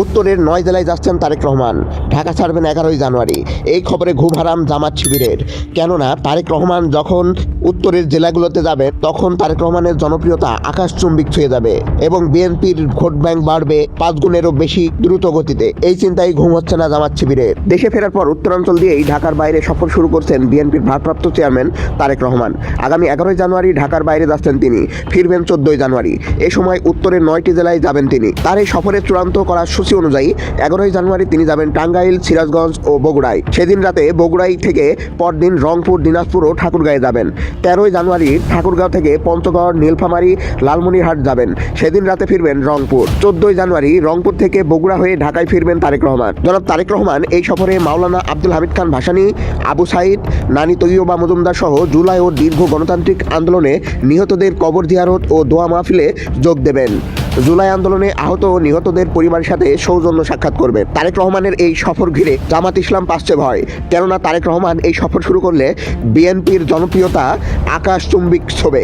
উত্তরের 9 জেলায় যাচ্ছেন তারেক রহমান। ঢাকা ছাড়বেন 11ই জানুয়ারি। এই খবরে ঘুম হারাম জামাত শিবিরের। কেননা তারেক রহমান যখন উত্তরের জেলাগুলোতে যাবে তখন তারেক রহমানের জনপ্রিয়তা আকাশচুম্বী ছুঁয়ে যাবে এবং বিএনপির ভোট ব্যাংক বাড়বে 5 গুণেরও বেশি দ্রুত গতিতে। এই চিন্তায় ঘুম হচ্ছে না জামাত শিবিরের। দেশে ফেরার পর উত্তরাঞ্চল দিয়েই ঢাকার বাইরে সফর শুরু করছেন বিএনপির ভারপ্রাপ্ত চেয়ারম্যান তারেক রহমান। আগামী 11ই জানুয়ারি ঢাকার বাইরে যাচ্ছেন তিনি, ফিরবেন 14ই জানুয়ারি। এ সময় উত্তরের 9টি জেলায় যাবেন তিনি। তার এই সফরের চূড়ান্ত করা সূচি অনুযায়ী 11ই জানুয়ারি তিনি যাবেন টাঙ্গাইল, সিরাজগঞ্জ ও বগুড়ায়। সেদিন রাতে বগুড়াই থেকে পরদিন রংপুর, দিনাজপুর ও ঠাকুরগাঁয়ে যাবেন। 13ই জানুয়ারি ঠাকুরগাঁও থেকে পঞ্চগড়, নীলফামারী, লালমনিরহাট যাবেন। সেদিন রাতে ফিরবেন রংপুর। 14ই জানুয়ারি রংপুর থেকে বগুড়া হয়ে ঢাকায় ফিরবেন তারেক রহমান। জনাব তারেক রহমান এই সফরে মাওলানা আব্দুল হামিদ খান ভাসানী, আবু সাইদ, নানি তৈয়বা মজুমদার সহ জুলাই ও দীর্ঘ গণতান্ত্রিক আন্দোলনে নিহতদের কবর জিয়ারত ও দোয়া মাহফিলে যোগ দেবেন। জুলাই আন্দোলনে আহত ও নিহতদের পরিবারের সাথে সৌজন্য সাক্ষাৎ করবেন। তারেক রহমানের এই সফর ঘিরে জামাত ইসলাম পাচ্ছে ভয়। কেননা তারেক রহমান এই সফর শুরু করলে বিএনপির জনপ্রিয়তা আকাশচুম্বী ছবে।